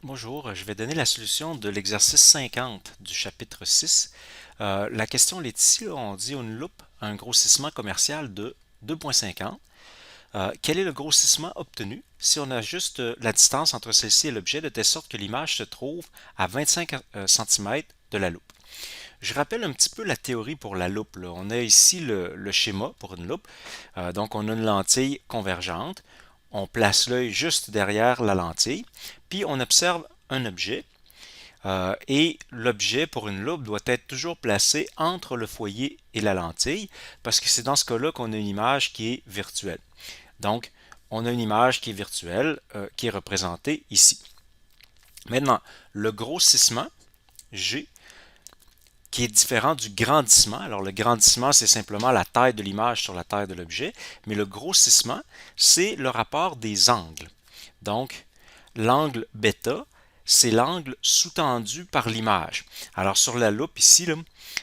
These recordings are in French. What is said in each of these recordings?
Bonjour, je vais donner la solution de l'exercice 50 du chapitre 6. La question est ici, là, on dit une loupe a un grossissement commercial de 2,50. Quel est le grossissement obtenu si on ajuste la distance entre celle-ci et l'objet de telle sorte que l'image se trouve à 25 cm de la loupe? Je rappelle un petit peu la théorie pour la loupe, là. On a ici le schéma pour une loupe. Donc on a une lentille convergente. On place l'œil juste derrière la lentille, puis on observe un objet. Et l'objet pour une loupe doit être toujours placé entre le foyer et la lentille, parce que c'est dans ce cas-là qu'on a une image qui est virtuelle. Donc, on a une image qui est virtuelle, qui est représentée ici. Maintenant, le grossissement, G, qui est différent du grandissement. Alors, le grandissement, c'est simplement la taille de l'image sur la taille de l'objet, mais le grossissement, c'est le rapport des angles. Donc, l'angle bêta, c'est l'angle sous-tendu par l'image. Alors, sur la loupe ici, là,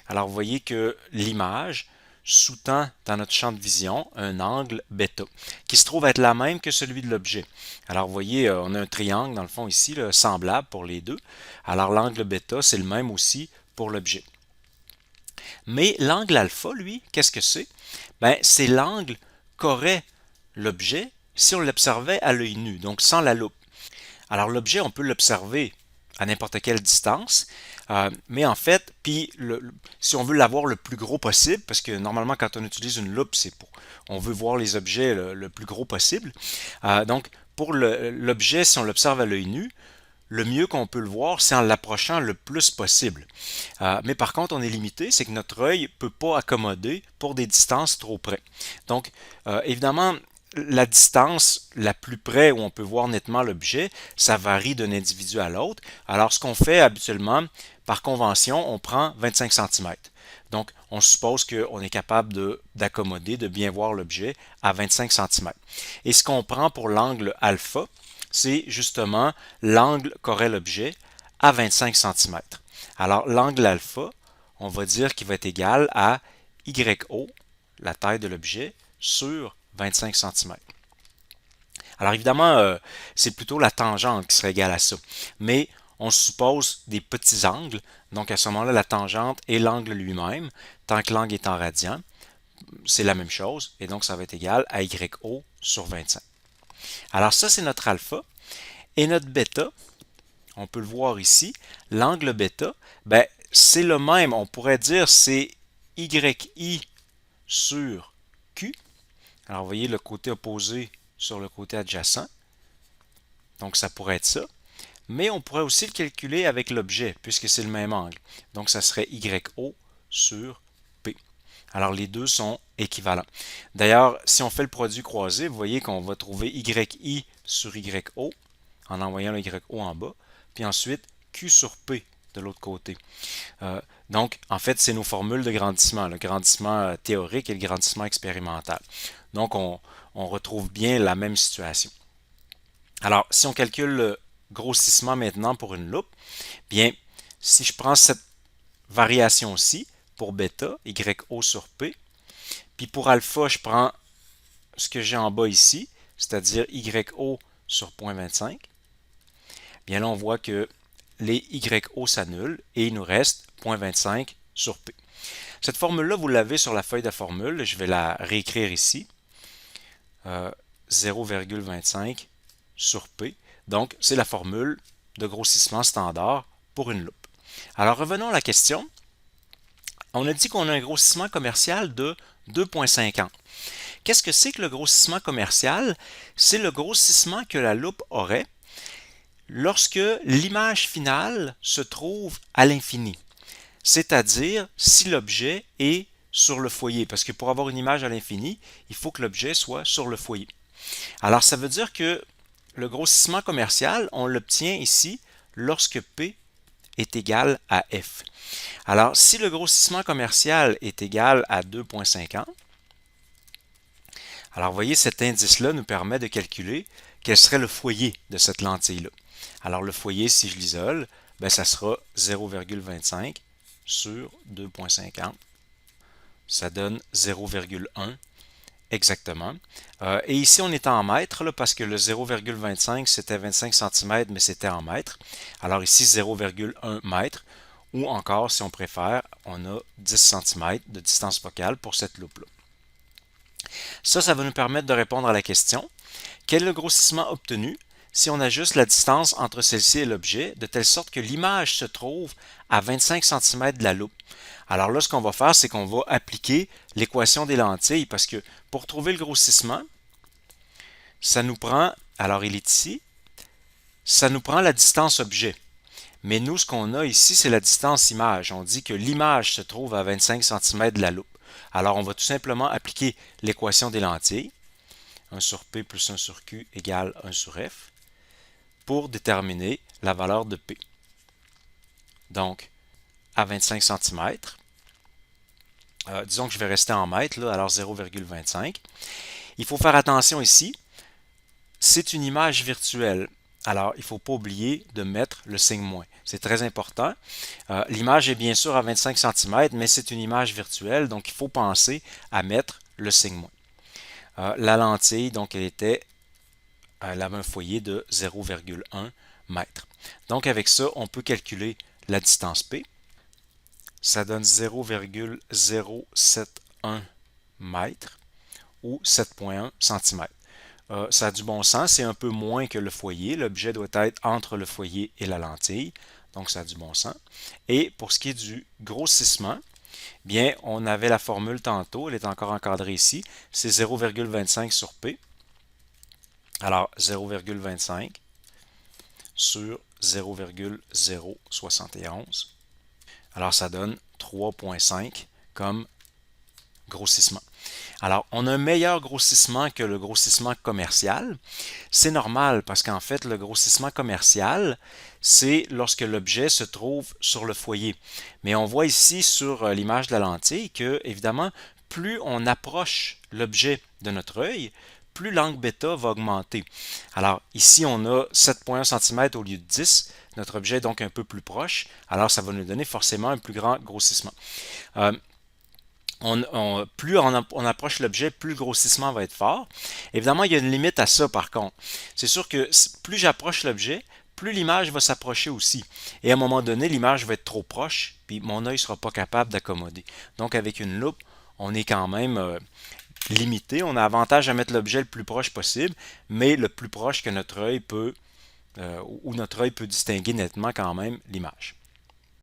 alors vous voyez que l'image sous-tend dans notre champ de vision un angle bêta, qui se trouve être la même que celui de l'objet. Alors, vous voyez, on a un triangle dans le fond ici, là, semblable pour les deux. Alors, l'angle bêta, c'est le même aussi pour l'objet. Mais l'angle alpha, lui, qu'est-ce que c'est? Ben, c'est l'angle qu'aurait l'objet si on l'observait à l'œil nu, donc sans la loupe. Alors l'objet, on peut l'observer à n'importe quelle distance, mais en fait, si on veut l'avoir le plus gros possible, parce que normalement quand on utilise une loupe, on veut voir les objets le plus gros possible. Donc pour l'objet, si on l'observe à l'œil nu, le mieux qu'on peut le voir, c'est en l'approchant le plus possible. Mais par contre, on est limité, c'est que notre œil ne peut pas accommoder pour des distances trop près. Donc, évidemment, la distance la plus près où on peut voir nettement l'objet, ça varie d'un individu à l'autre. Alors, ce qu'on fait habituellement, par convention, on prend 25 cm. Donc, on suppose qu'on est capable d'accommoder, de bien voir l'objet à 25 cm. Et ce qu'on prend pour l'angle alpha, c'est justement l'angle qu'aurait l'objet à 25 cm. Alors, l'angle alpha, on va dire qu'il va être égal à YO, la taille de l'objet, sur 25 cm. Alors évidemment, c'est plutôt la tangente qui serait égale à ça. Mais on suppose des petits angles. Donc à ce moment-là, la tangente et l'angle lui-même, tant que l'angle est en radian, c'est la même chose. Et donc ça va être égal à YO sur 25. Alors ça, c'est notre alpha. Et notre bêta, on peut le voir ici, l'angle bêta, ben, c'est le même. On pourrait dire c'est YI sur Q. Alors vous voyez le côté opposé sur le côté adjacent. Donc ça pourrait être ça. Mais on pourrait aussi le calculer avec l'objet, puisque c'est le même angle. Donc ça serait YO sur P. Alors les deux sont équivalents. D'ailleurs, si on fait le produit croisé, vous voyez qu'on va trouver YI sur YO en envoyant le YO en bas, puis ensuite Q sur P de l'autre côté. Donc, en fait, c'est nos formules de grandissement, le grandissement théorique et le grandissement expérimental. Donc, on retrouve bien la même situation. Alors, si on calcule le grossissement maintenant pour une loupe, bien, si je prends cette variation-ci pour bêta, YO sur P, puis pour alpha, je prends ce que j'ai en bas ici, c'est-à-dire YO sur 0,25, bien là, on voit que les YO s'annulent et il nous reste 0,25 sur P. Cette formule-là, vous l'avez sur la feuille de formule. Je vais la réécrire ici. 0,25 sur P. Donc, c'est la formule de grossissement standard pour une loupe. Alors, revenons à la question. On a dit qu'on a un grossissement commercial de 2,50. Qu'est-ce que c'est que le grossissement commercial? C'est le grossissement que la loupe aurait lorsque l'image finale se trouve à l'infini. C'est-à-dire si l'objet est sur le foyer, parce que pour avoir une image à l'infini, il faut que l'objet soit sur le foyer. Alors ça veut dire que le grossissement commercial, on l'obtient ici lorsque P est égal à F. Alors si le grossissement commercial est égal à 2,50, alors vous voyez cet indice-là nous permet de calculer quel serait le foyer de cette lentille-là. Alors le foyer, si je l'isole, ben, ça sera 0,25 sur 2,50. Ça donne 0,1 Exactement. Et ici, on est en mètres, là, parce que le 0,25, c'était 25 cm, mais c'était en mètres. Alors ici, 0,1 mètre, ou encore, si on préfère, on a 10 cm de distance focale pour cette loupe-là. Ça va nous permettre de répondre à la question, quel est le grossissement obtenu si on ajuste la distance entre celle-ci et l'objet, de telle sorte que l'image se trouve à 25 cm de la loupe? Alors là, ce qu'on va faire, c'est qu'on va appliquer l'équation des lentilles, parce que pour trouver le grossissement, ça nous prend, alors il est ici, ça nous prend la distance objet. Mais nous, ce qu'on a ici, c'est la distance image. On dit que l'image se trouve à 25 cm de la loupe. Alors, on va tout simplement appliquer l'équation des lentilles. 1 sur P plus 1 sur Q égale 1 sur F pour déterminer la valeur de P. Donc, à 25 cm, disons que je vais rester en mètres, là, alors 0,25. Il faut faire attention ici, c'est une image virtuelle. Alors, il ne faut pas oublier de mettre le signe moins. C'est très important. L'image est bien sûr à 25 cm, mais c'est une image virtuelle, donc il faut penser à mettre le signe moins. La lentille, donc, elle avait un foyer de 0,1 mètre. Donc, avec ça, on peut calculer la distance P. Ça donne 0,071 mètres ou 7,1 cm. Ça a du bon sens, c'est un peu moins que le foyer. L'objet doit être entre le foyer et la lentille, donc ça a du bon sens. Et pour ce qui est du grossissement, bien, on avait la formule tantôt, elle est encore encadrée ici, c'est 0,25 sur P. Alors, 0,25 sur 0,071. Alors, ça donne 3,5 comme grossissement. Alors, on a un meilleur grossissement que le grossissement commercial. C'est normal parce qu'en fait, le grossissement commercial, c'est lorsque l'objet se trouve sur le foyer. Mais on voit ici sur l'image de la lentille que, évidemment, plus on approche l'objet de notre œil, plus l'angle bêta va augmenter. Alors, ici, on a 7,1 cm au lieu de 10. Notre objet est donc un peu plus proche. Alors, ça va nous donner forcément un plus grand grossissement. Plus on approche l'objet, plus le grossissement va être fort. Évidemment, il y a une limite à ça par contre. C'est sûr que plus j'approche l'objet, plus l'image va s'approcher aussi. Et à un moment donné, l'image va être trop proche, puis mon œil ne sera pas capable d'accommoder. Donc avec une loupe, on est quand même limité. On a avantage à mettre l'objet le plus proche possible, mais le plus proche que notre œil peut, où notre œil peut distinguer nettement quand même l'image.